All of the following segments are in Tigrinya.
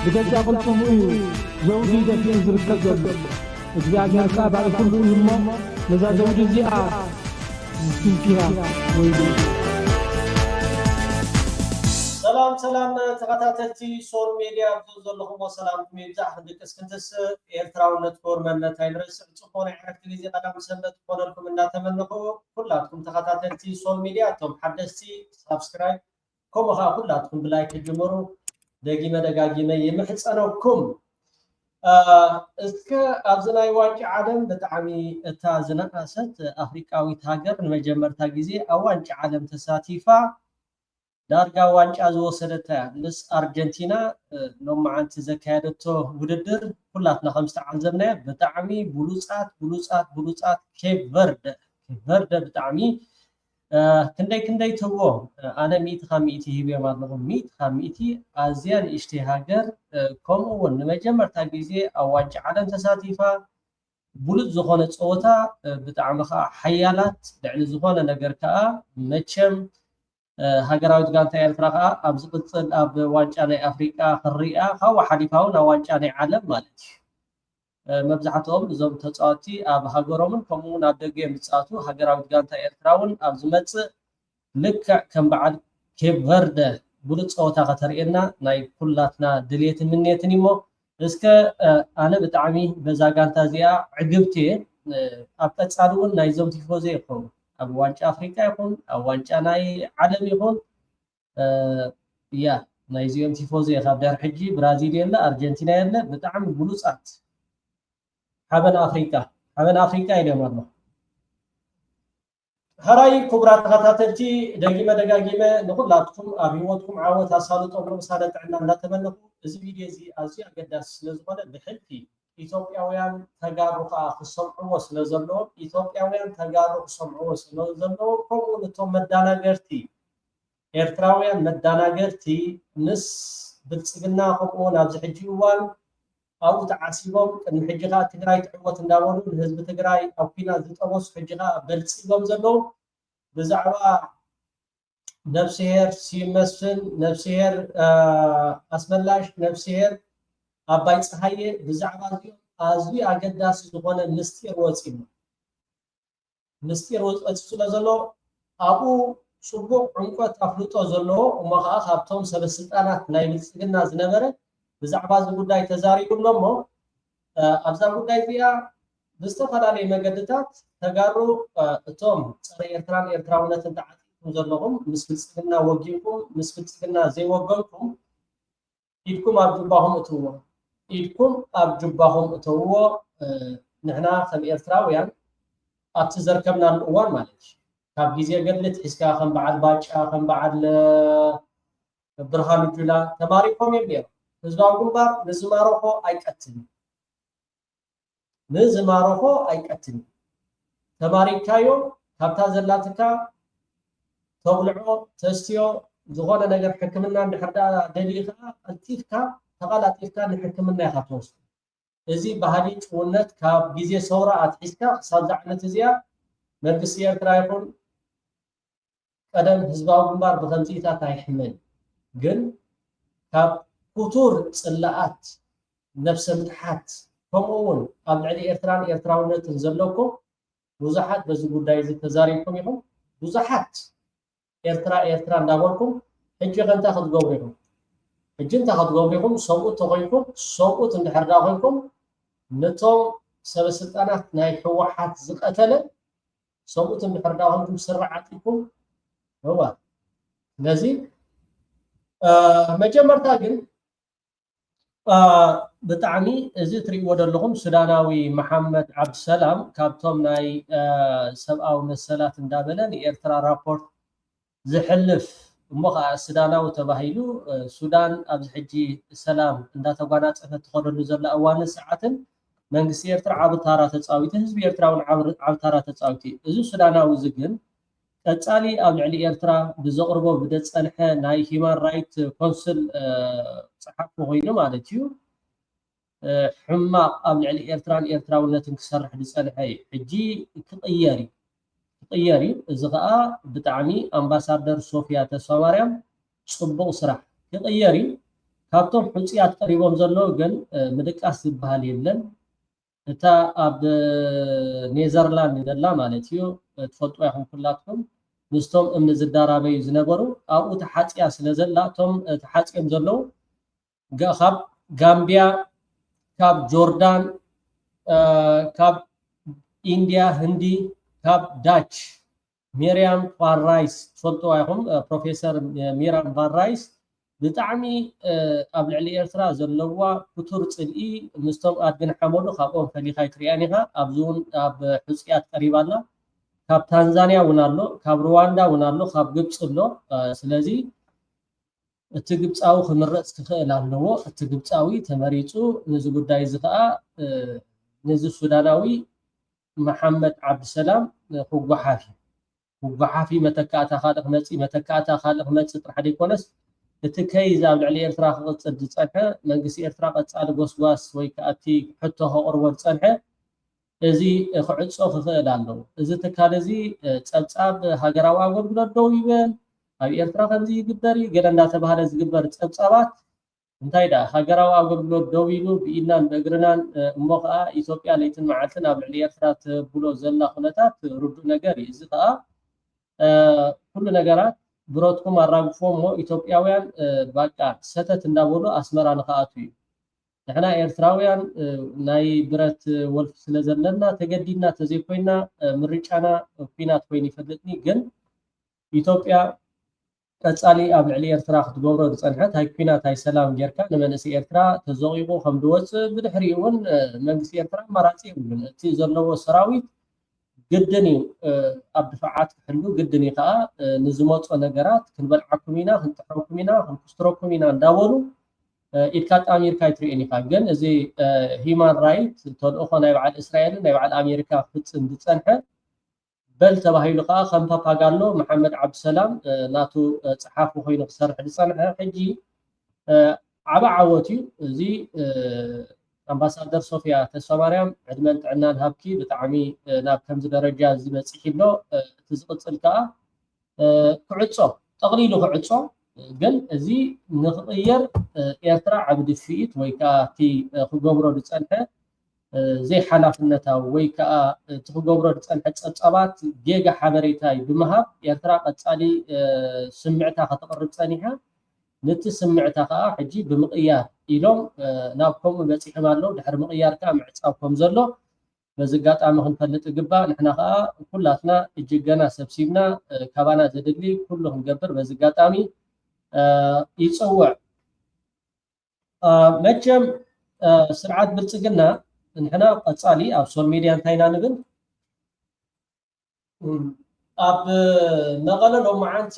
بجزا قلتم زوجي دفين زركز እግዚአብሔር ቃል ሁሉ ይሞ ለዛዘው ዲዚአ ስንቲያ ወይ ሰላም ተከታተልቲ ሶል ሚዲያ ዘለኹም ሰላም ሚብዛሕ ድቅስ ክንተስ ኤርትራውነት ኮርመነት አይረስ ጽፎነ ያክት ጊዜ ቀዳም ሰንበት ኮነልኩም እናተመነኹ ሁላችሁም ተከታተልቲ ሶል ሚዲያ ቶም ሓደስቲ ሰብስክራይብ ኮምኻ ሁላችሁም ብላይክ ጀምሩ ደጊመ ደጋጊመ የምሕፀነኩም እስከ አብዝናይ ዋንጫ ዓለም በጣዕሚ እታ ዝነቃሰት አፍሪካዊት ሀገር ለመጀመርታ ጊዜ አዋንጫ ዓለም ተሳቲፋ ዳርጋ ዋንጫ ዝወሰደታ ምስ አርጀንቲና ሎማዓንቲ ዘካየደቶ ውድድር ሁላትና ከምስ ተዓዘብና በጣዕሚ ብሉጻት ኬፕ ቨርደ በጣዕሚ ክንደይ ትዎ አነ ሚት ኻሚቲ ሂቤ ማለት ነው ሚት ኻሚቲ አዚያን እሽቲ ሀገር ኮምውን ለመጀመርታ ጊዜ አዋንጫ ዓለም ተሳቲፋ ብሉጽ ዝኾነ ጾታ በጣዕሚ ሓያላት ልዕሊ ዝኾነ ነገር ከዓ መቸም ሃገራዊት ጋንታ ኤርትራ ከዓ ኣብ ዝቅፅል ኣብ ዋንጫ ናይ አፍሪካ ክሪኣ ካብ ሓሊፋውን ኣብ ዋንጫ ናይ ዓለም ማለት እዩ መብዛሕትኦም እዞም ተፃወቲ ኣብ ሃገሮምን ከምኡውን ኣብ ደገ ምፃቱ ሃገራዊት ጋንታ ኤርትራውን ኣብ ዝመፅእ ልክዕ ከም በዓል ኬፕ ቨርደ ብሉጽ ፆታ ከተርእየና ናይ ኩላትና ድሌትን ምኔትን እሞ እስከ ኣነ ብጣዕሚ በዛ ጋንታ እዚኣ ዕግብቲ ኣብ ቀፃሊ እውን ናይዞም ቲፎዞ ይኹን ኣብ ዋንጫ አፍሪካ ይኹን ኣብ ዋንጫ ናይ ዓለም ይኹን ያ ናይዚኦም ቲፎዞ ካብ ዳር ሕጂ ብራዚል የለ አርጀንቲና የለ ብጣዕሚ ብሉጻት حبن أفريقيا إلى مرة هراي كبرى تغطاتلتي دقيمة نقول لكم أبيوتكم عاوت أصالة أمر مساعدة عنا لا تمنكم إذا فيديو زي أزياء قداس نزبنا بحلتي إثيوبياويان تجارب خصم عوس نزلوا إثيوبياويان تجارب خصم عوس نزلوا كم نتوم مدانا قرتي إرتراويان مدانا قرتي نس بتسجلنا خبون أبز حجيوان أو تعاسيبهم كن حجها تجراي تعوت نداولو الحزب تجراي أو فينا زتقوس حجها بلسيبهم زلوا بزعوا نفسير سيمسفن نفسير أسملاش نفسير أبايت هاي بزعوا أزوي أجداس زبون نستير وزيم زلوا أبو شبوك عنقة أفلوتو زلوا وما خابتهم سبستانات نايل سجنا زنبرة بزعبا زغداي ተዛሪቡሎሞ ኣብዛ ጉዳይ እዚኣ ብዝተፈላለዩ መገድታት ተጋሩ እቶም ፀረ ኤርትራውነትን ተዓጢቶም ዘለኹም ምስ ብልፅግና ወጊንኩም ምስ ብልፅግና ዘይወገንኩም ኢድኩም ኣብ ጅባኹም እትውዎ ንሕና ከም ኤርትራውያን ኣብቲ ዘርከብናሉ እዋን ማለት እዩ ካብ ግዜ ገድልት ሒዝካ ከም በዓል ባጫ ከም በዓል ብርሃኑ ጁላ ተማሪኮም እዮም ነይሮም ህዝባዊ ግንባር ንዝማረኾ አይቀትልም ተማሪካዮ ካብታ ዘላትካ ተብልዖ ተስትዮ ዝኾነ ነገር ሕክምና እንድሕርዳ ደሊኻ ቀልጢፍካ ተቀላጢፍካ ንሕክምና ኢኻ ትወስድ እዚ ባህሊ ጭውነት ካብ ግዜ ሰውራ ኣትሒዝካ ክሳብ ዛዕነት እዚኣ መንግስቲ ኤርትራ ይኹን ቀደም ህዝባዊ ግንባር ብከምዚታት ኣይሕመን ግን ካብ كتور صلاات نفس متحات كمون اب علي ኤርትራውነት ዘለኩም ብዙሓት በዚ ጉዳይ ዝተዛሪብኩም ይኹም ብዙሓት ኤርትራ እንዳወልኩም ሕጂ ከንታ ክትገብሩ ኢኹም ሰብኡት ተኾይንኩም ሰብኡት እንድሕርዳ ኮይንኩም ነቶም ሰበስልጣናት ናይ ሕወሓት ዝቀተለ ሰብኡት እንድሕርዳ ኮይንኩም ስርዓት ኢኩም هو ነዚ መጀመርታ ግን ብጣዕሚ እዚ ትሪእዎ ዘለኹም ሱዳናዊ መሐመድ ዓብድሰላም ካብቶም ናይ ሰብኣዊ መሰላት እንዳበለ ንኤርትራ ራፖርት ዝሕልፍ እሞ ከዓ ሱዳናዊ ተባሂሉ ሱዳን ኣብዚ ሕጂ ሰላም እንዳተጓናፀፈት ትኸደሉ ዘላ እዋንን ሰዓትን መንግስቲ ኤርትራ ዓብ ታራ ተፃዊቲ ህዝቢ ኤርትራውን ዓብ ታራ ተፃዊቲ እዚ ሱዳናዊ ዝግን ቀፃሊ ኣብ ልዕሊ ኤርትራ ብዘቕርቦ ብደፀንሐ ናይ ሂማን ራይት ኮንስል ፀሓፍ ኮይኑ ማለት እዩ ሕማቅ ኣብ ልዕሊ ኤርትራውነትን ክሰርሕ ዝፀንሐ ሕጂ ክቅየር እዩ እዚ ከዓ ብጣዕሚ ኣምባሳደር ሶፊያ ተስፋማርያም ፅቡቅ ስራሕ ክቅየር እዩ ካብቶም ሕፅያት ቀሪቦም ዘሎ ግን ምድቃስ ዝበሃል የለን እታ ኣብ ኔዘርላንድ ዘላ ማለት እዩ ትፈልጥዋ ይኹም ኩላትኩም ምስቶም እምኒ ዝዳራበዩ ዝነበሩ ኣብኡ ተሓፅያ ስለ ዘላ እቶም ተሓፅዮም ዘለው ካብ ጋምቢያ ካብ ጆርዳን ካብ ኢንድያ ህንዲ ካብ ዳች ሚሪያም ቫን ራይስ ትፈልጥዋ ይኹም ፕሮፌሰር ሚሪያም ቫን ራይስ ብጣዕሚ ኣብ ልዕሊ ኤርትራ ዘለዋ ፍቱር ፅልኢ ምስቶም ኣድግን ሓመዱ ካብኦም ፈሊኻ ይትሪአን ኢኻ ኣብዚ እውን ኣብ ሕፅያት ቀሪባ ኣላ ካብ ታንዛንያ እውን ኣሎ ካብ ሩዋንዳ እውን ኣሎ ካብ ግብፂ ኣሎ ስለዚ እቲ ግብፃዊ ክምረፅ ክኽእል ኣለዎ እቲ ግብፃዊ ተመሪፁ ነዚ ጉዳይ እዚ ከዓ ነዚ ሱዳናዊ መሐመድ ዓብድሰላም ክጓሓፊ መተካእታ ካልእ ክመፅእ መተካእታ ካልእ ክመፅእ ጥራሕ ዘይኮነስ እቲ ከይዚ ኣብ ልዕሊ ኤርትራ ክቅፅል ዝፀንሐ መንግስቲ ኤርትራ ቀፃሊ ጎስጓስ ወይ ከዓ እቲ ሕቶ ከቅርቦ ዝፀንሐ እዚ ክዕፆ ክኽእል ኣለዎ እዚ ትካል እዚ ፀብፃብ ሃገራዊ ኣገልግሎት ደው ይበል ኣብ ኤርትራ ከምዚ ይግበር ገለ እንዳተባሃለ ዝግበር ፀብፃባት እንታይ ዳ ሃገራዊ ኣገልግሎት ደው ኢሉ ብኢድናን ብእግርናን እሞ ከዓ ኢትዮጵያ ለይትን መዓልትን ኣብ ልዕሊ ኤርትራ ትብሎ ዘላ ኩነታት ርዱእ ነገር እዩ እዚ ከዓ ኩሉ ነገራት ብሮትኩም ኣራግፎም ሞ ኢትዮጵያውያን ባቃ ሰተት እንዳበሉ ኣስመራ ንክኣቱ እዩ ንሕና ኤርትራውያን ናይ ብረት ወልፊ ስለ ዘለና ተገዲድና ተዘይኮይና ምርጫና ኩናት ኮይኑ ይፈልጥኒ ግን ኢትዮጵያ ቀፃሊ ኣብ ልዕሊ ኤርትራ ክትገብሮ ዝፀንሐት ሃይ ኩናት ሃይ ሰላም ጌርካ ንመንእሰይ ኤርትራ ተዘቂቑ ከም ዝወፅእ ብድሕሪኡ እውን መንግስቲ ኤርትራ ኣማራፂ የብሉን እቲ ዘለዎ ሰራዊት ግድን እዩ ኣብ ድፍዓት ክሕሉ ግድን እዩ ከዓ ንዝመፆ ነገራት ክንበልዓኩም ኢና ክንጥሕረኩም ኢና ክንክስትረኩም ኢና እንዳበሉ ኢድካ ጣሚርካ ይትሪእን ኢኻ ግን እዚ ሂማን ራይት ተልእኮ ናይ በዓል እስራኤልን ናይ በዓል ኣሜሪካ ክፍፅም ዝፀንሐ በል ተባሂሉ ከዓ ከም ፓፓጋሎ መሐመድ ዓብድሰላም ናቱ ፀሓፉ ኮይኑ ክሰርሕ ዝፀንሐ ሕጂ ዓበ ዓወት እዩ እዚ ኣምባሳደር ሶፊያ ተስፋማርያም ዕድመን ጥዕናን ሃብኪ ብጣዕሚ ናብ ከምዚ ደረጃ ዝበፅሕ ኢሎ እቲ ዝቅፅል ከዓ ክዕፆ ጠቕሊሉ ክዕፆ ግን እዚ ንክቕየር ኤርትራ ዓብ ድፍኢት ወይ ከዓ እቲ ክገብሮ ዝፀንሐ ዘይሓላፍነታዊ ወይ ከዓ እቲ ክገብሮ ዝፀንሐ ፀብፃባት ጌጋ ሓበሬታይ ብምሃብ ኤርትራ ቀፃሊ ስምዕታ ከተቕርብ ፀኒሓ ነቲ ስምዕታ ከዓ ሕጂ ብምቕያር ኢሎም ናብ ከምኡ በፂሖም ኣለው ድሕሪ ምቕያር ከዓ ምዕፃብ ከም ዘሎ በዚ ኣጋጣሚ ክንፈልጥ ይግባእ ንሕና ከዓ ኩላትና እጅገና ሰብሲብና ካባና ዘድሊ ኩሉ ክንገብር በዚ ኣጋጣሚ ይፅውዕ መቸም ስርዓት ብልፅግና ንሕና ቀፃሊ ኣብ ሶል ሚድያ እንታይ ኢና ንብል ኣብ መቐለ ሎማዓንቲ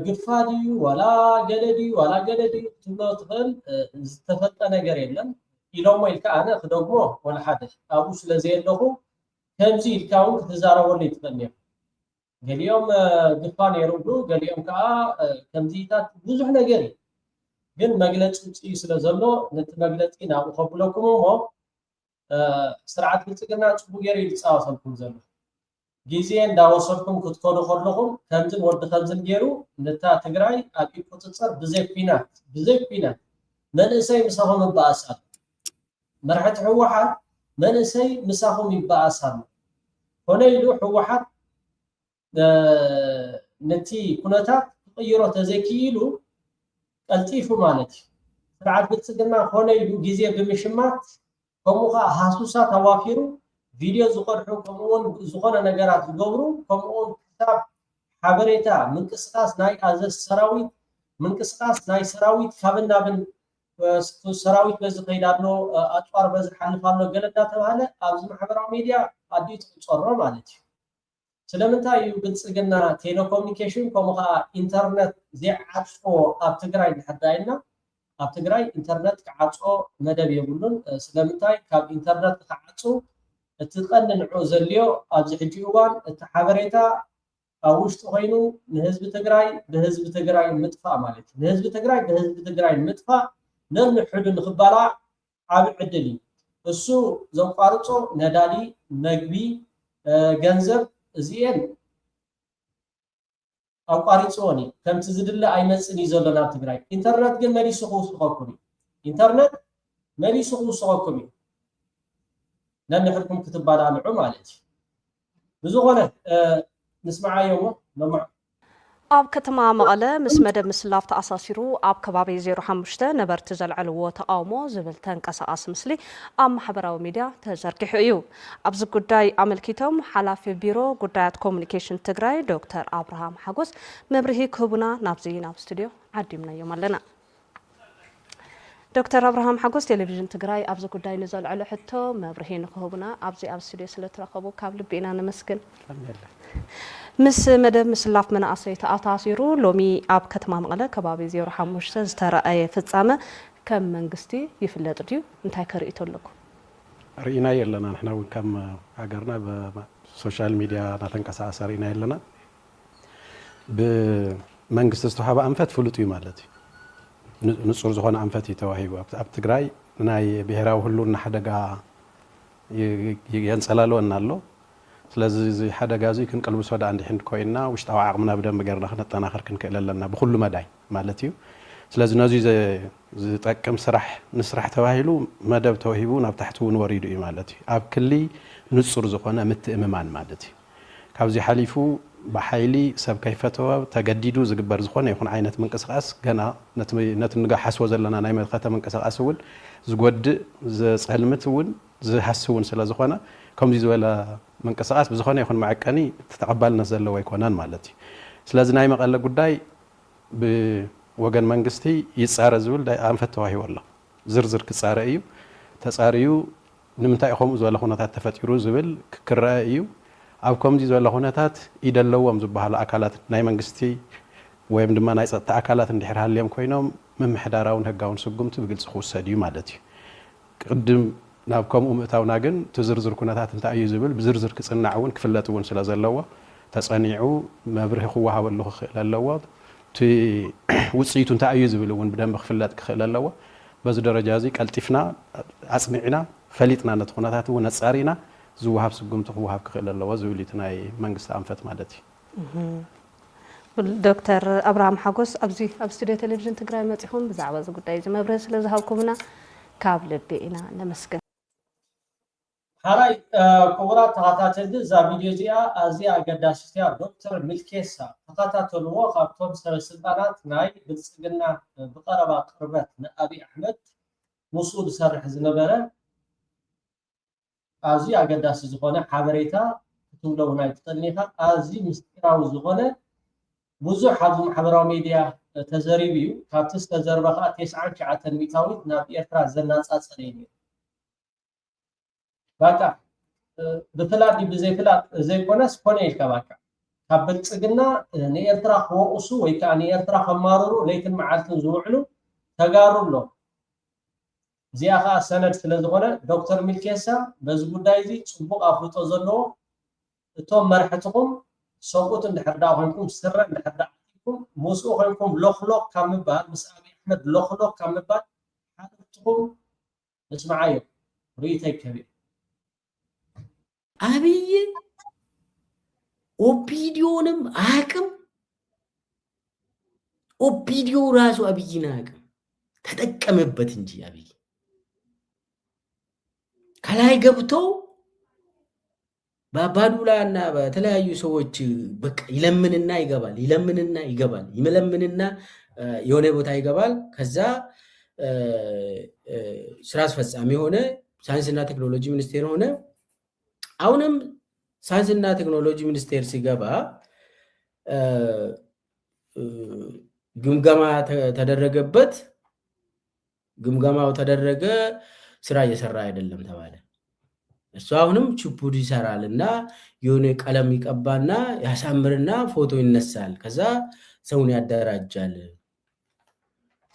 ግፋ ድዩ ዋላ ገለ ድዩ ዋላ ገለ ድዩ ክትብሎ ትኽእል ዝተፈልጠ ነገር የለን ኢሎሞ ኢልካ ኣነ ክደግሞ ወላ ሓደ ኣብኡ ስለዘየለኹ ከምዚ ኢልካ እውን ክትዛረበሉ ይትኽእል እየ ገሊኦም ግፋ ነይሩሉ ገሊኦም ከዓ ከምዚታት ብዙሕ ነገር እዩ ግን መግለፂ ውፅኢ ስለ ዘሎ ነቲ መግለፂ ናብኡ ከብለኩም እሞ ስርዓት ብልፅግና ፅቡቅ ገይሩ እዩ ዝፃወተልኩም ዘሎ ግዜ እንዳወሰድኩም ክትከዱ ከለኹም ከምዝን ወዲ ከምዝን ገይሩ ነታ ትግራይ ኣብ ኢድ ቁፅፅር ብዘይ ኩናት መንእሰይ ምሳኹም ይበኣስ ኣሎ መራሕቲ ሕወሓት መንእሰይ ምሳኹም ይበኣስ ኣሎ ኮነ ኢሉ ሕወሓት ነቲ ኩነታት ክቅይሮ ተዘኪኢሉ ቀልጢፉ ማለት እዩ ስርዓት ብልፅግና ኮነ ኢሉ ግዜ ብምሽማት ከምኡ ከዓ ሃሱሳት ኣዋፊሩ ቪድዮ ዝቀድሑ ከምኡውን ዝኾነ ነገራት ዝገብሩ ከምኡውን ክታብ ሓበሬታ ምንቅስቃስ ናይ ኣዘዝ ሰራዊት ምንቅስቃስ ናይ ሰራዊት ካብን ናብን ሰራዊት በዚ ከይዳ ኣሎ ኣፅዋር በዚ ሓልፍ ኣሎ ገለ እንዳተባሃለ ኣብዚ ማሕበራዊ ሚድያ ኣዲቱ ክፀሮ ማለት እዩ ስለምንታይ እዩ ብልፅግና ቴሌኮሙኒኬሽን ከምኡ ከዓ ኢንተርነት ዘይዓፅፎ ኣብ ትግራይ ንሕዳይና ኣብ ትግራይ ኢንተርነት ክዓፅኦ መደብ የብሉን ስለምንታይ ካብ ኢንተርነት ክዓፁ እቲ ቀንዲ ንዕኡ ዘልዮ ኣብዚ ሕጂ እዋን እቲ ሓበሬታ ኣብ ውሽጢ ኮይኑ ንህዝቢ ትግራይ ብህዝቢ ትግራይ ምጥፋእ ማለት እዩ ንህዝቢ ትግራይ ብህዝቢ ትግራይ ምጥፋእ ነንሕዱ ንክበላዕ ዓብ ዕድል እዩ እሱ ዘቋርፆ ነዳዲ መግቢ ገንዘብ እዚአን ኣቋሪፅዎኒ ከምቲ ዝድለ ኣይመፅን እዩ ዘሎ ናብ ትግራይ ኢንተርኔት ግን መሊሱ ክውስኸኩም ኢንተርኔት መሊሱ ክውስኸኩም እዩ ነንሕልኩም ክትባላልዑ ማለት እዩ ብዝኾነ ንስማዓዮ ሞ ኣብ ከተማ መቐለ ምስ መደብ ምስላፍ ተኣሳሲሩ ኣብ ከባቢ 05 ነበርቲ ዘልዕልዎ ተቃውሞ ዝብል ተንቀሳቐስ ምስሊ ኣብ ማሕበራዊ ሚድያ ተዘርጊሑ እዩ ኣብዚ ጉዳይ ኣመልኪቶም ሓላፊ ቢሮ ጉዳያት ኮሙኒኬሽን ትግራይ ዶክተር አብርሃም ሓጎስ መብርሂ ክህቡና ናብ ስቱድዮ ዓዲምናዮም ኣለና ዶክተር አብርሃም ሓጎስ ቴሌቪዥን ትግራይ ኣብዚ ጉዳይ ንዘልዕሉ ሕቶ መብርሂ ንክህቡና ኣብዚ ኣብ ስቱድዮ ስለተረኸቡ ካብ ልቢና ነመስግን ምስ መደብ ምስላፍ መናእሰይ ተኣሳሲሩ ሎሚ ኣብ ከተማ መቐለ ከባቢ 05 ዝተረኣየ ፍጻመ ከም መንግስቲ ይፍለጥ ድዩ እንታይ ከርእይቶ ኣለኩም ርኢና የለና ንሕና እውን ከም ሃገርና ብሶሻል ሚድያ ናተንቀሳቀሰ ርኢና የለና ብመንግስቲ ዝተዋሃበ ኣንፈት ፍሉጥ እዩ ማለት እዩ ንጹር ዝኾነ ኣንፈት እዩ ተዋሂቡ ኣብ ትግራይ ናይ ብሄራዊ ህልውና ሓደጋ የንጸላልወና ኣሎ ስለዚህ ሓደጋ እዚ ክንቀልብሶ ዳ እንድሕን ኮይና ውሽጣዊ ዓቕምና ብደንብ ገርና ክነጠናኸር ክንክእል ኣለና ብኩሉ መዳይ ማለት እዩ ስለዚህ ነዚ ዝጠቅም ስራሕ ንስራሕ ተባሂሉ መደብ ተዋሂቡ ናብ ታሕቲ እውን ወሪዱ እዩ ማለት እዩ ኣብ ክሊ ንጹር ዝኾነ ምትእምማን ማለት እዩ ካብዚ ሓሊፉ ብሓይሊ ሰብ ከይፈተወ ተገዲዱ ዝግበር ዝኾነ ይኹን ዓይነት ምንቅስቃስ ገና ነቲ ንጋሓስዎ ዘለና ናይ መኸተ ምንቅስቃስ እውን ዝጎድእ ዝጸልምት እውን ዝሃስውን ስለ ዝኾነ ከምዚ ዝበለ ምንቅስቃስ ብዝኾነ ይኹን መዐቀኒ ተተቐባልነት ዘለዎ ኣይኮነን ማለት እዩ ስለዚ ናይ መቐለ ጉዳይ ብወገን መንግስቲ ይጻረ ዝብል ኣንፈት ተዋሂቡ ኣሎ ዝርዝር ክጻረ እዩ ተጻሪዩ ንምንታይ ከምኡ ዝበለ ኩነታት ተፈጢሩ ዝብል ክረአ እዩ ኣብ ከምዚ ዝበለ ኩነታት ይደለዎም ዝበሃሉ ኣካላት ናይ መንግስቲ ወይም ድማ ናይ ጸጥታ ኣካላት እንድሕር ሃልዮም ኮይኖም ምምሕዳራውን ህጋውን ስጉምቲ ብግልጽ ክውሰድ እዩ ማለት እዩ ቅድም ናብ ከምኡ ምእታውና ግን ትዝርዝር ኩነታት እንታይ እዩ ዝብል ብዝርዝር ክጽናዕ እውን ክፍለጥ እውን ስለ ዘለዎ ተጸኒዑ መብርሂ ክወሃበሉ ክኽእል ኣለዎ እቲ ውጽኢቱ እንታይ እዩ ዝብል እውን ብደንብ ክፍለጥ ክኽእል ኣለዎ በዚ ደረጃ እዚ ቀልጢፍና ኣጽኒዕና ፈሊጥና ነቲ ኩነታት እውን ኣጻሪና ዝወሃብ ስጉምቲ ክወሃብ ክኽእል ኣለዎ ዝብል እቲ ናይ መንግስቲ ኣንፈት ማለት እዩ ዶክተር አብርሃም ሓጎስ ኣብዚ ኣብ ስቱድዮ ቴሌቪዥን ትግራይ መጺኹም ብዛዕባ እዚ ጉዳይ እዚ መብርሂ ስለ ዝሃብኩምና ካብ ልቢ ኢና ነመስግን ሓራይ ክቡራት ተኸታተልቲ እዛ ቪድዮ እዚኣ ኣዝያ ኣገዳሲት እያ ዶክተር ሚልኬሳ ተኸታተልዎ ካብቶም ሰበስልጣናት ናይ ብልፅግና ብቐረባ ቅርበት ንኣብይ ኣሕመድ ምስኡ ዝሰርሕ ዝነበረ ኣዝዩ ኣገዳሲ ዝኾነ ሓበሬታ ክትብለው ናይ ትኽእልኒኻ ኣዝዩ ምስጢራዊ ዝኾነ ብዙሕ ኣብዚ ማሕበራዊ ሚድያ ተዘሪቡ እዩ ካብቲ ዝተዘርበ ከዓ 99 ሚእታዊት ናብ ኤርትራ ዘናፃፀረ እዩ ባቃ ብፍላጥ ብዘይፍላጥ ዘይኮነስ ኮነ ኢልካ ባቃ ካብ ብልፅግና ንኤርትራ ክወቕሱ ወይ ከዓ ንኤርትራ ከማርሩ ለይትን መዓልትን ዝውዕሉ ተጋሩ ኣሎ እዚኣ ከዓ ሰነድ ስለ ዝኾነ ዶክተር ሚልኬሳ በዚ ጉዳይ እዚ ፅቡቕ ኣፍልጦ ዘለዎ እቶም መርሕትኩም ሰብኡት እንድሕር ዳ ኮይንኩም ስረ እንድሕር ዳ ዓቲኩም ምስኡ ኮይንኩም ሎክሎክ ካብ ምባል ምስ ኣብይ ኣሕመድ ሎክሎክ ካብ ምባል ሓደትኩም ንስማዓዮ ርኢተይ ከቢር አብይ ኦፒዲዮንም አቅም ኦፒዲዮ ራሱ አብይን አቅም ተጠቀመበት እንጂ አብይ ከላይ ገብተው በአባዱላና በተለያዩ ሰዎች በቃ ይለምንና ይገባል ይመለምንና የሆነ ቦታ ይገባል ከዛ ስራ አስፈጻሚ ሆነ ሳይንስና ቴክኖሎጂ ሚኒስቴር ሆነ አሁንም ሳይንስና ቴክኖሎጂ ሚኒስቴር ሲገባ ግምገማ ተደረገበት ግምገማው ተደረገ ስራ እየሰራ አይደለም ተባለ እሱ አሁንም ቺፑድ ይሰራልና የሆነ ቀለም ይቀባና ያሳምርና ፎቶ ይነሳል ከዛ ሰውን ያደራጃል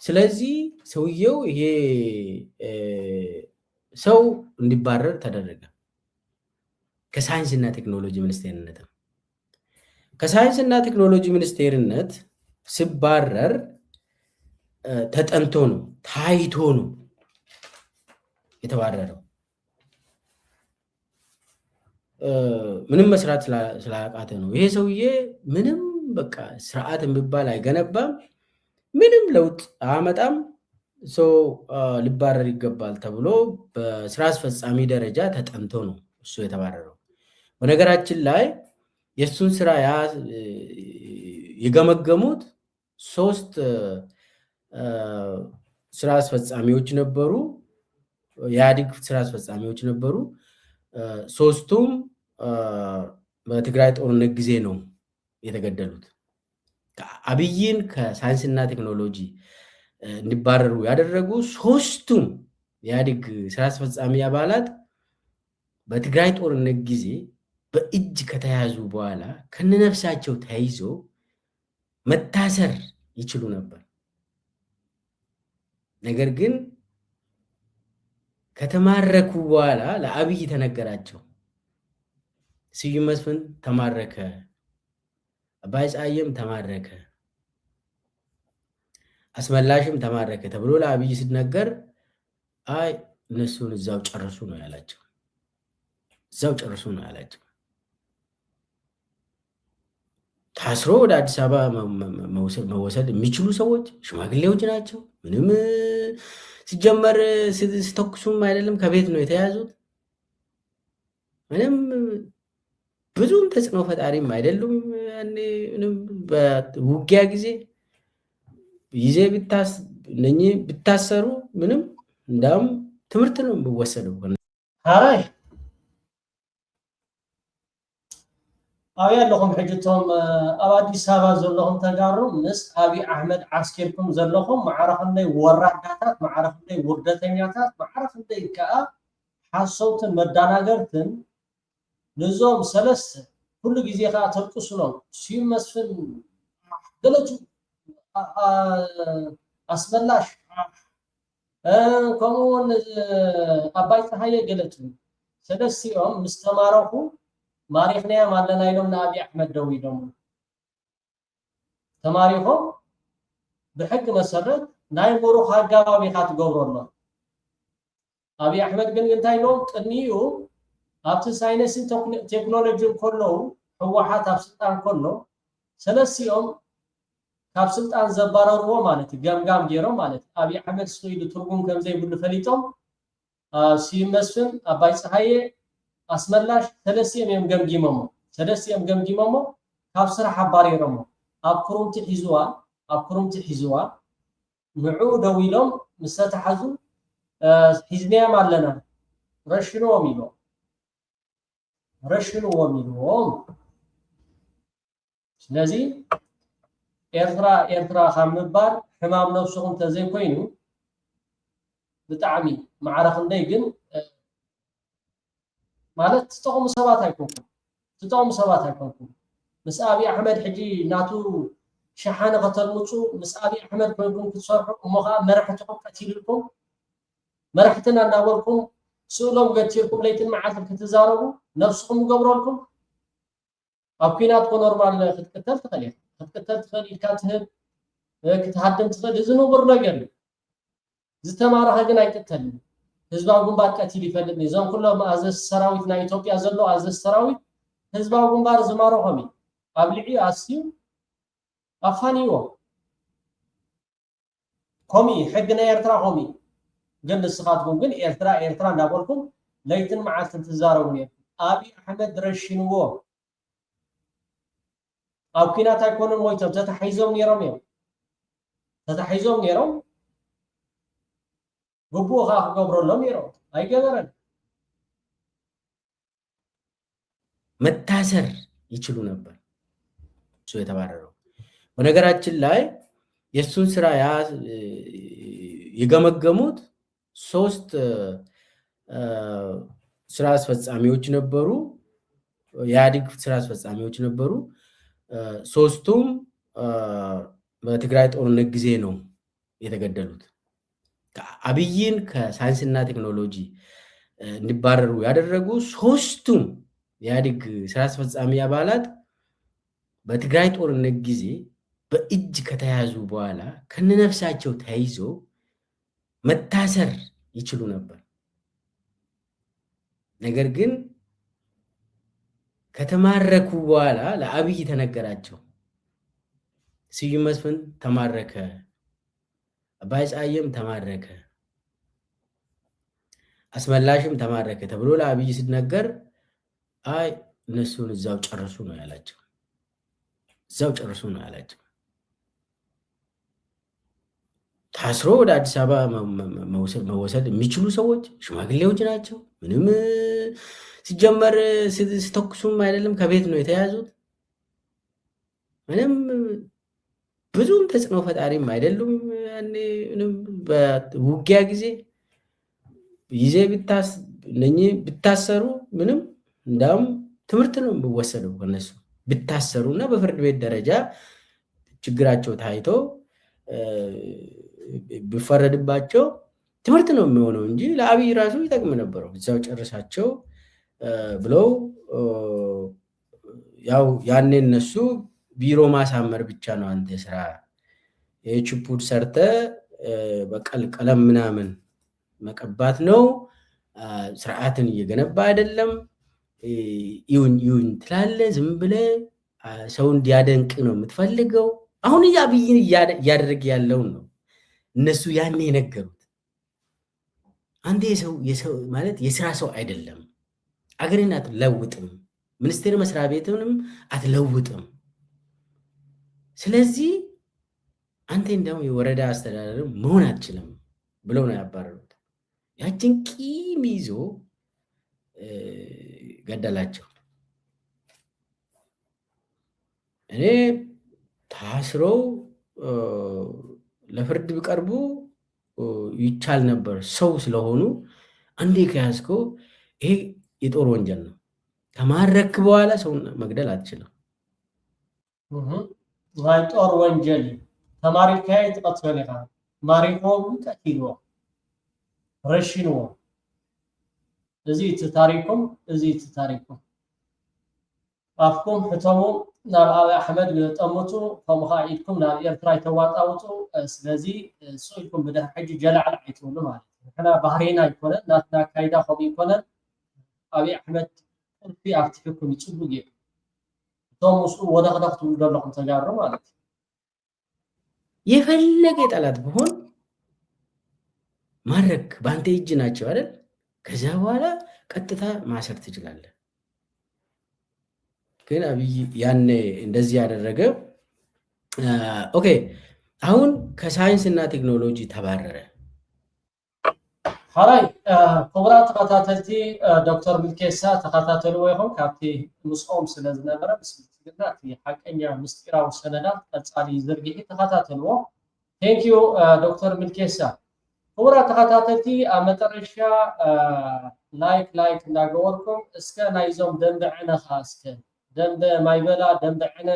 ስለዚህ ሰውየው ይሄ ሰው እንዲባረር ተደረገ ከሳይንስና ቴክኖሎጂ ሚኒስቴርነት ከሳይንስና ቴክኖሎጂ ሚኒስቴርነት ሲባረር ተጠንቶ ነው ታይቶ ነው የተባረረው ምንም መስራት ስላቃተ ነው ይሄ ሰውዬ ምንም በቃ ስርዓት የሚባል አይገነባም፣ ምንም ለውጥ አያመጣም፣ ሰው ሊባረር ይገባል ተብሎ በስራ አስፈጻሚ ደረጃ ተጠንቶ ነው እሱ የተባረረው። በነገራችን ላይ የእሱን ስራ የገመገሙት 3 ስራ አስፈጻሚዎች ነበሩ፣ የኢህአዴግ ስራ አስፈጻሚዎች ነበሩ። 3ቱም በትግራይ ጦርነት ጊዜ ነው የተገደሉት። አብይን ከሳይንስና ቴክኖሎጂ እንዲባረሩ ያደረጉ 3ቱም የኢህአዴግ ስራ አስፈጻሚ አባላት በትግራይ ጦርነት ጊዜ በእጅ ከተያዙ በኋላ ከነነፍሳቸው ተይዞ መታሰር ይችሉ ነበር። ነገር ግን ከተማረኩ በኋላ ለአብይ ተነገራቸው። ስዩም መስፍን ተማረከ፣ አባይ ፀሐዬም ተማረከ፣ አስመላሽም ተማረከ ተብሎ ለአብይ ሲነገር አይ እነሱን እዛው ጨርሱ ነው ያላቸው። እዛው ጨርሱ ነው ያላቸው። ታስሮ ወደ አዲስ አበባ መወሰድ የሚችሉ ሰዎች ሽማግሌዎች ናቸው። ምንም ሲጀመር ሲተኩሱም አይደለም ከቤት ነው የተያዙት። ምንም ብዙም ተጽዕኖ ፈጣሪም አይደሉም። ምንም በውጊያ ጊዜ ቢታሰሩ ምንም እንዳውም ትምህርት ነው የሚወሰደው። ሃራይ ኣለኹም ሕጅቶም ኣብ ኣዲስ ኣበባ ዘለኹም ተጋሩ ምስ ኣብይ ኣሕመድ ዓስኪርኩም ዘለኹም ማዕረኽንደይ ወራዳታት፣ ማዕረኽንደይ ውርደተኛታት፣ ማዕረኽንደይ ከዓ ሓሰውትን መዳናገርትን ንዞም 3 ኩሉ ግዜ ከዓ ተልቅሱሎም ስዩም መስፍን ገለቱ ኣስመላሽ ከምኡውን ኣባይ ፀሃየ ገለቱ 3ኦም ምስ ተማረኹ ማሪኽናያ ማለና ኢሎም ንኣብይ ኣሕመድ ደው ኢሎም ተማሪኾም ብሕጊ መሰረት ናይ ምሩኽ ኣገባብ ኢኻ ትገብረሎ። ኣብይ ኣሕመድ ግን እንታይ ኢሎም ቅድሚኡ ኣብቲ ሳይንስን ቴክኖሎጂን ከለዉ ህወሓት ኣብ ስልጣን ከሎ 3ኦም ካብ ስልጣን ዘባረርዎ ማለት እዩ ገምጋም ገይሮም ማለት እዩ። ኣብይ ኣሕመድ ስኢሉ ትርጉም ከም ዘይብሉ ፈሊጦም ስዩም መስፍን ኣባይ ፀሃየ ኣስመላሽ 3ኦም እዮም ገምጊሞሞ ካብ ስራሕ ኣባሪሮሞ ኣብ ክሩምቲ ሒዝዋ ንዑ ደው ኢሎም ምስ ተተሓዙ ሒዝናዮም ኣለና ረሽንዎም ኢሎም ስለዚ ኤርትራ ካብ ምባል ሕማም ነብስኹም ተዘይኮይኑ ብጣዕሚ ማዕረኽንደይ ግን ማለት ትጠቕሙ ሰባት ኣይኮንኩም። ምስ ኣብይ ኣሕመድ ሕጂ ናቱ ሸሓነ ከተልምፁ ምስ ኣብይ ኣሕመድ ኮይንኩም ክትሰርሑ እሞ ከዓ መራሕትኩም ቀቲልልኩም መራሕትና እናበልኩም ስእሎም ገቲርኩም ለይትን መዓልትን ክትዛረቡ ነፍስኩም ገብረልኩም ኣብ ኩናት ኖርማል ክትቅተል ትኽእል ኢልካ ትህብ ክትሃድም ትኽእል። እዚ ንቡር ነገር እዩ። ዝተማረኸ ግን ኣይቅተልን። ህዝባዊ ግንባር ቀቲል ይፈልጥ እዞም ኩሎም ኣዘዝ ሰራዊት ናይ ኢትዮጵያ ዘሎ ኣዘዝ ሰራዊት ህዝባዊ ግንባር ዝማረኾም እዩ። ኣብ ልዕሊኡ ኣስዩ ኣፋኒዎ ከምኡ ሕጊ ናይ ኤርትራ ከምኡ ግን ንስኻትኩም ግን ኤርትራ እንዳበልኩም ለይትን መዓልትን ትዛረቡ ነይርኩም። ኣብይ ኣሕመድ ረሽንዎ ኣብ ኩናት ኣይኮኑን ሞይቶም ተታሒዞም ነይሮም ግቡእ ከዓ ክገብረሎም ነይሮም ኣይገበረን። መታሰር ይችሉ ነበር እሱ የተባረረው። በነገራችን ላይ የእሱን ስራ የገመገሙት 3 ስራ አስፈጻሚዎች ነበሩ፣ የኢህአዴግ ስራ አስፈጻሚዎች ነበሩ። 3ቱም በትግራይ ጦርነት ጊዜ ነው የተገደሉት። አብይን ከሳይንስና ቴክኖሎጂ እንዲባረሩ ያደረጉ 3ቱም የኢህአዴግ ስራ አስፈጻሚ አባላት በትግራይ ጦርነት ጊዜ በእጅ ከተያዙ በኋላ ከነነፍሳቸው ተይዞ መታሰር ይችሉ ነበር። ነገር ግን ከተማረኩ በኋላ ለአብይ ተነገራቸው። ስዩም መስፍን ተማረከ፣ አባይ ፀሐይም ተማረከ፣ አስመላሽም ተማረከ ተብሎ ለአብይ ሲነገር አይ እነሱን እዛው ጨርሱ ነው ያላቸው። እዛው ጨርሱ ነው ያላቸው። ታስሮ ወደ አዲስ አበባ መወሰድ የሚችሉ ሰዎች ሽማግሌዎች ናቸው። ምንም ሲጀመር ሲተኩሱም አይደለም ከቤት ነው የተያዙት። ምንም ብዙም ተጽዕኖ ፈጣሪም አይደሉም። በውጊያ ጊዜ ብታሰሩ ምንም እንዳውም ትምህርት ነው የሚወሰደው ከነሱ ብታሰሩ እና በፍርድ ቤት ደረጃ ችግራቸው ታይቶ ቢፈረድባቸው ትምህርት ነው የሚሆነው እንጂ ለአብይ ራሱ ይጠቅም ነበረው። እዛው ጨርሳቸው ብለው ያው ያኔ እነሱ ቢሮ ማሳመር ብቻ ነው አንተ ስራ የቺፑድ ሰርተ በቀል ቀለም ምናምን መቀባት ነው። ስርዓትን እየገነባ አይደለም። ይሁን ትላለ ዝም ብለህ ሰው እንዲያደንቅ ነው የምትፈልገው። አሁን አብይን እያደረገ ያለውን ነው እነሱ ያኔ የነገሩት። አንተ የሰው ማለት የስራ ሰው አይደለም፣ አገርን አትለውጥም፣ ሚኒስቴር መስሪያ ቤትንም አትለውጥም። ስለዚህ አንተ እንደውም የወረዳ አስተዳደር መሆን አትችልም ብለው ነው ያባረሩት። ያችን ቂም ይዞ ገደላቸው። እኔ ታስረው ለፍርድ ቢቀርቡ ይቻል ነበር። ሰው ስለሆኑ አንዴ ከያዝከው ይሄ የጦር ወንጀል ነው። ከማረክ በኋላ ሰው መግደል አትችልም። ናይ ጦር ወንጀል ተማሪ ካይ ተቀጥፈለካ ማሪኮም ቀቲልዎ ረሽንዎ እዚ ታሪኩም እዚ ታሪኩም አፍኩም ሕተሙ ናብ አብይ አሕመድ ጠሙቱ ከምኡኻ ኢድኩም ናብ ኤርትራ ይተዋጣውጡ። ስለዚ እሱ ኢልኩም ብድሕሪ ሕጂ ጀላዕል አይትብሉ ማለት እዩ። ንሕና ባህሪና ይኮነ ናትና ካይዳ ከምኡ ይኮነ አብይ አሕመድ ቁልፊ ኣብቲ ሕኩም ይፅቡቅ እዩ። እቶም ምስኡ ወደኽደኽ ትብሉ ዘለኹም ተጋሩ ማለት እዩ። የፈለገ ጠላት ቢሆን ማረክ በአንተ እጅ ናቸው አይደል? ከዛ በኋላ ቀጥታ ማሰር ትችላለህ። ግን አብይ ያኔ እንደዚህ ያደረገ ኦኬ። አሁን ከሳይንስና ቴክኖሎጂ ተባረረ። ሓራይ ክቡራት ተኸታተልቲ ዶክተር ሚልኬሳ ተኸታተልዎ ኢኹም ካብቲ ምስኦም ስለ ዝነበረ ምስግና እቲ ሓቀኛ ምስጢራዊ ሰነዳት ቀፃሊ ዝርግሒ ተኸታተልዎ። ቴንክዩ ዶክተር ሚልኬሳ። ክቡራት ተኸታተልቲ ኣብ መጨረሻ ላይክ እንዳገበርኩም እስከ ናይዞም ደንበ ዕነኻ እስከ ደንበ ማይበላ ደንበ ዕነ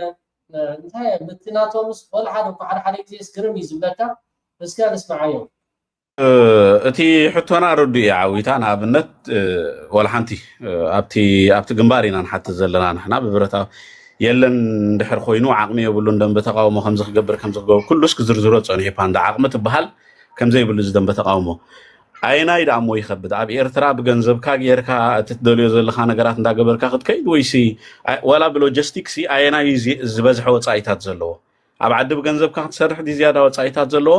እንታይ ምትናቶምስ ወላ ሓደ ግዜ ስግርም እዩ ዝብለካ። እስከ ንስማዓዮ እቲ ሕቶና ረዱ እያ ዓዊታ ንኣብነት ወላ ሓንቲ ኣብቲ ግንባር ኢና ንሓትት ዘለና ንሕና ብብረታዊ የለን እንድሕር ኮይኑ ዓቕሚ የብሉ ደንበ ተቃውሞ ከምዚ ክገብር ከምዚ ክገብር ኩሉስ ክዝርዝሮ ፀኒሑ ፓንዳ ዓቕሚ ትበሃል ከምዘይብሉ ዝደንበ ተቃውሞ ኣይናይ ዳሞ ይኸብድ ኣብ ኤርትራ ብገንዘብካ ጌርካ እትደልዮ ዘለካ ነገራት እንዳገበርካ ክትከይድ ወይሲ ወላ ብሎጂስቲክስ ኣይናይ ዝበዝሐ ወፃኢታት ዘለዎ ኣብ ዓዲ ብገንዘብካ ክትሰርሕ ዲ ዝያዳ ወፃኢታት ዘለዎ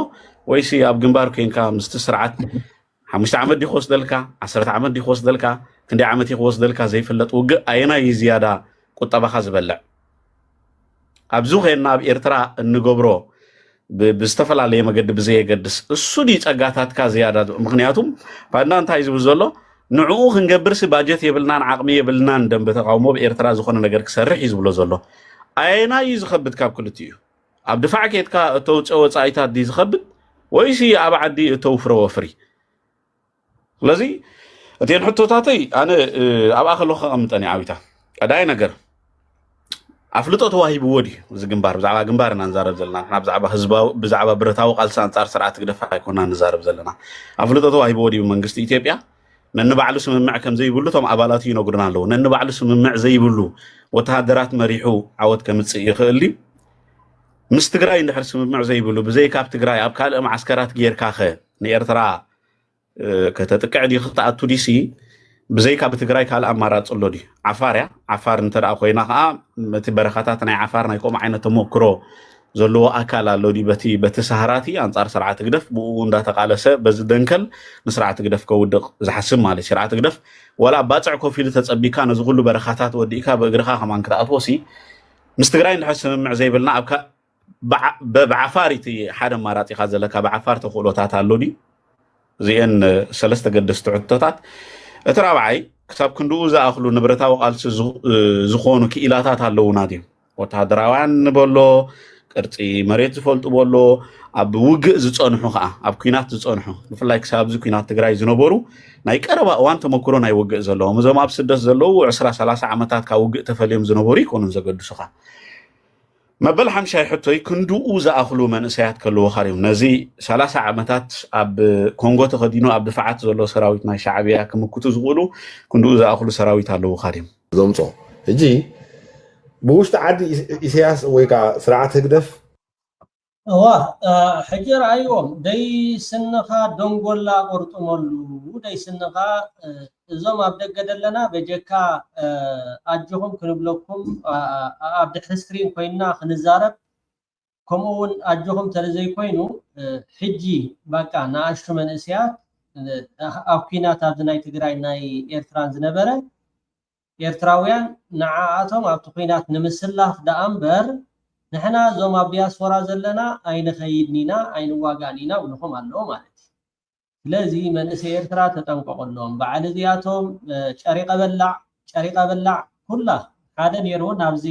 ወይሲ ኣብ ግንባር ኮንካ ምስቲ ስርዓት 5 ዓመት ዲ ክወስደልካ 10 ዓመት ዲ ክወስደልካ ክንደይ ዓመት ክወስደልካ ዘይፍለጥ ውግእ ኣይናይ ዝያዳ ቁጠባካ ዝበልዕ ኣብዚ ኸይና ኣብ ኤርትራ እንገብሮ ብዝተፈላለየ መገዲ ብዘየገድስ እሱ ዲ ፀጋታትካ ዝያዳ። ምክንያቱም ባንዳ እንታይ ዝብል ዘሎ ንዕኡ ክንገብርሲ ባጀት የብልናን ዓቕሚ የብልናን ደንበ ተቃውሞ ብኤርትራ ዝኾነ ነገር ክሰርሕ እዩ ዝብሎ ዘሎ። ኣይናይ ዝኸብድ ካብ ክልቲኡ ኣብ ድፋዕ ኬትካ እተውፅኦ ወፃኢታት ዲ ዝኸብድ ወይሲ ኣብ ዓዲ እተውፍረ ወፍሪ። ስለዚ እተን ሕቶታተይ ኣነ ኣብኣ ከለኹ ከቐምጠን እየ ዓዊታ። ቀዳይ ነገር ኣፍልጦ ተዋሂብዎ ድዩ እዚ ግንባር ብዛዕባ ግንባር ኢና ንዛረብ ዘለና ብዛዕባ ህዝባዊ ብዛዕባ ብረታዊ ቃልሲ አንጻር ስርዓት ግደፋ ኣይኮና ንዛረብ ዘለና። ኣፍልጦ ተዋሂብዎ ድዩ መንግስቲ ኢትዮጵያ ነንባዕሉ ስምምዕ ከም ዘይብሉ እቶም ኣባላት ይነግሩና ኣለዉ። ነንባዕሉ ስምምዕ ዘይብሉ ወተሃደራት መሪሑ ዓወት ከምፅእ ይኽእል እዩ። ምስ ትግራይ እንድሕር ስምምዕ ዘይብሉ ብዘይ ካብ ትግራይ ኣብ ካልእ ማዓስከራት ጌርካ ኸ ንኤርትራ ከተጥቅዕ ዲ ክትኣቱ ዲሲ ብዘይካ ብትግራይ ካልእ ኣማራፂ ኣሎ ድዩ? ዓፋር እያ ዓፋር እንተደኣ ኮይና ከዓ እቲ በረኻታት ናይ ዓፋር ናይ ከምኡ ዓይነት ተመክሮ ዘሎ ኣካል ኣሎ ዲ በቲ ሰሃራቲ አንጻር ስርዓት ግደፍ ብኡ እንዳተቃለሰ በዚ ደንከል ንስርዓት ግደፍ ከውድቕ ዝሓስብ ማለት ስርዓት ግደፍ ወላ ባጽዕ ኮፊል ተጸቢካ ነዚ ሁሉ በረኻታት ወዲካ በእግርኻ ከማን ክትኣትወሲ ምስ ትግራይ ንድሕር ስምምዕ ዘይብልና ኣብካ ብዓፋሪቲ ሓደ ማራጺኻ ዘለካ ብዓፋር ተኽእሎታት ኣሎ ዲ እዚአን ሰለስተ ገደስቲ ሕቶታት እቲ ራብዓይ ክሳብ ክንድኡ ዝኣኽሉ ንብረታዊ ቃልሲ ዝኾኑ ክኢላታት ኣለውና ድዩ ወታደራውያን ንበሎ ቅርፂ መሬት ዝፈልጡ በሎ ኣብ ውግእ ዝጸንሑ ከዓ ኣብ ኩናት ዝጸንሑ ብፍላይ ክሳብ ዚ ኩናት ትግራይ ዝነበሩ ናይ ቀረባ እዋን ተመክሮ ናይ ውግእ ዘለዎም እዞም ኣብ ስደት ዘለዉ 20-30 ዓመታት ካብ ውግእ ተፈልዮም ዝነበሩ ይኮኑን ዘገድሱኻ መበል ሓምሻይ ሕቶይ ክንድኡ ዝኣኽሉ መንእሰያት ከለዎ ኻርዮም ነዚ 30 ዓመታት ኣብ ኮንጎ ተኸዲኑ ኣብ ድፍዓት ዘሎ ሰራዊት ናይ ሻዕብያ ክምክቱ ዝኽእሉ ክንድኡ ዝኣኽሉ ሰራዊት ኣለዎ ኻርዮም ዘምጾ ሕጂ ብውሽጢ ዓዲ ኢሳያስ ወይ ከዓ ስርዓት ህግደፍ ሕጂ ረኣይዎም ደይ ስንኻ ደንጎላ ቆርጥመሉ ደይ ስንኻ እዞም ኣብ ደገ ዘለና በጀካ ኣጅኹም ክንብለኩም ኣብ ድሕሪ ስክሪን ኮይና ክንዛረብ ከምኡውን ኣጅኹም ተለዘይኮይኑ ሕጂ በቃ ንኣሽቱ መንእስያት ኣብ ኩናት ኣብዚ ናይ ትግራይ ናይ ኤርትራን ዝነበረ ኤርትራውያን ንዓኣቶም ኣብቲ ኩናት ንምስላፍ ደኣ እምበር ንሕና እዞም ኣብ ዲያስፖራ ዘለና ኣይንኸይድኒና ኣይንዋጋእኒና ብልኹም ኣለዎ ማለት እዩ ስለዚ መንእሰይ ኤርትራ ተጠንቀቐሎም በዓል እዚኣቶም ጨሪቀ በላዕ ኩላ ሓደ ነይሩ ናብዚ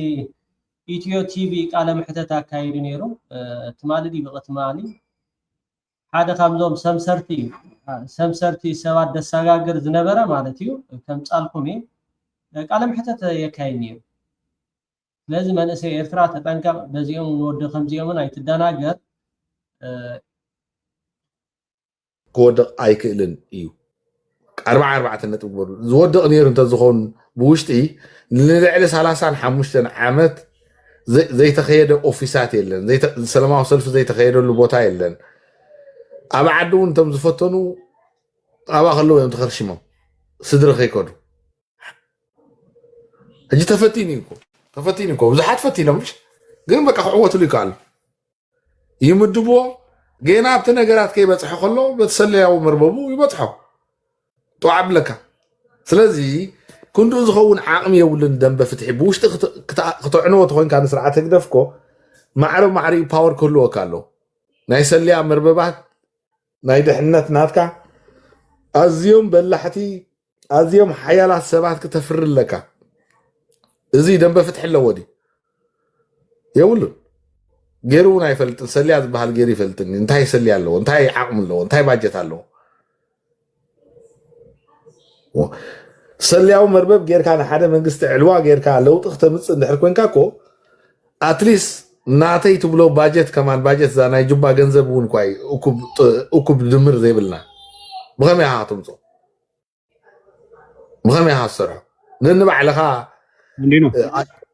ኢትዮ ቲቪ ቃለ ምሕተት ኣካይዱ ነይሩ ትማሊ ዲብቕ ትማሊ ሓደ ካብዞም ሰምሰርቲ ሰባት ደሰጋግር ዝነበረ ማለት እዩ ከም ጻልኩም ቃለ ምሕተት የካይድ ነይሩ ስለዚ መንእሰይ ኤርትራ ተጠንቀቕ በዚኦም ንወዲ ከምዚኦምን ኣይትደናገር ክወድቕ ኣይክእልን እዩ 44 ነጥብ በሉ ዝወድቕ ነይሩ እንተዝኾን ብውሽጢ ንልዕሊ 35 ዓመት ዘይተኸየደ ኦፊሳት የለን ሰላማዊ ሰልፊ ዘይተኸየደሉ ቦታ የለን ኣብ ዓዲ እውን እቶም ዝፈተኑ ኣብኣ ከለዉ እዮም ተኸርሽሞም ስድሪ ከይከዱ ሕጂ ተፈቲኑ እኮ ብዙሓት ፈቲኖም ግን በቃ ክዕወትሉ ይከኣሉ ይምድብዎ ገና ኣብቲ ነገራት ከይበፅሖ ከሎ በተሰለያዊ መርበቡ ይበፅሖ ጥዋዕ ብለካ ስለዚ ክንድኡ ዝኸውን ዓቕሚ የብሉን ደንበ ፍትሒ ብውሽጢ ክተዕንዎ ተኮይንካ ንስርዓት ህግደፍኮ ማዕሪኡ ፓወር ክህልወካ ኣሎ ናይ ሰልያ መርበባት ናይ ድሕነት ናትካ ኣዝዮም በላሕቲ ኣዝዮም ሓያላት ሰባት ክተፍርለካ እዚ ደንበ ፍትሒ ኣለዎ ዲ የብሉን ገይሩ እውን ኣይፈልጥን ሰልያ ዝበሃል ገይሩ ይፈልጥን እንታይ ሰልያ ኣለዎ እንታይ ዓቕሚ ኣለዎ እንታይ ባጀት ኣለዎ ሰልያዊ መርበብ ጌርካ ንሓደ መንግስቲ ዕልዋ ጌርካ ለውጢ ክተምፅእ እንድሕር ኮንካ ኮ ኣትሊስት ናተይ ትብሎ ባጀት ከማን ባጀት እዛ ናይ ጁባ ገንዘብ እውን ኳይ እኩብ ድምር ዘይብልና ብኸመይ ኢኻ ትምፆ ብኸመይ ኢኻ ትሰርሖ ነንባዕልኻ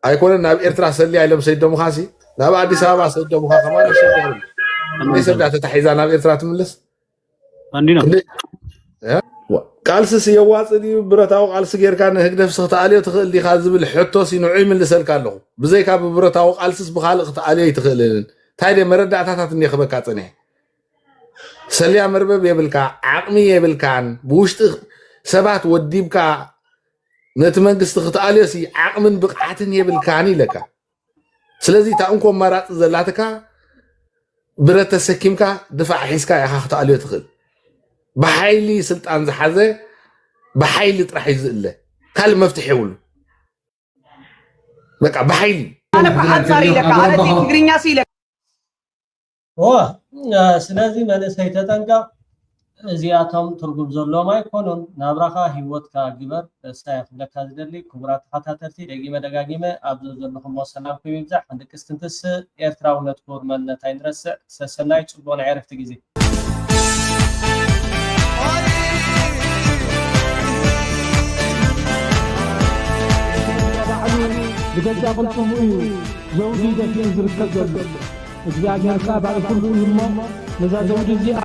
ኣይኮነን ናብ ኤርትራ ሰልያ ኢሎም ሰይዶሙኻ ሲ ናብ ኣዲስ ኣበባ ሰይዶሙኻ ከማን ይሸገር ሰልያ ተታሒዛ ናብ ኤርትራ ትምለስ ቃልስስ የዋፅእ ብረታዊ ቃልሲ ጌርካ ንህግደፍ ክትኣልዮ ትኽእል ዲኻ ዝብል ሕቶሲ ንዑ ይምልሰልካ ኣለኹ ብዘይካ ብብረታዊ ቃልስስ ብካልእ ክትኣልዮ ይትኽእልን እንታይ ደ መረዳእታታት እኒክበካ ፀኒሐ ሰልያ መርበብ የብልካ ዓቕሚ የብልካን ብውሽጢ ሰባት ወዲብካ ነቲ መንግስቲ ክትኣልዮሲ ዓቕምን ብቕዓትን የብልካን ኢለካ ስለዚ እታ እንኮ መራፂ ዘላትካ ብረት ተሰኪምካ ድፋዕ ሒዝካ ኢኻ ክትኣልዮ ትኽእል بحيل سلطان زحزة بحيل طرح يزله كل مفتح يقول بقى بحيل انا بحال صار لك على دي تجرينيا سيلك ስለዚህ መንእሰይ ተጠንቀቕ እዚኣቶም ትርጉም ዘለዎም ኣይኮኑን ናብራኻ ሂወትካ ግበር ሳይፍለካ ዝደሊ ክቡራት ተኸታተልቲ ደጋጊመ ኣብ ዘለኹም ሰላምኩም ይብዛሕ ንቅስት እንትስ ኤርትራውነት ክቡር መንነት ኣይንረስዕ ሰሰናይ ፅቡቅ ናይ ዕረፍቲ ግዜ بجد قلتم زوجي ده في زركة جد إذا جاء كابع كل يوم نزاد زوجي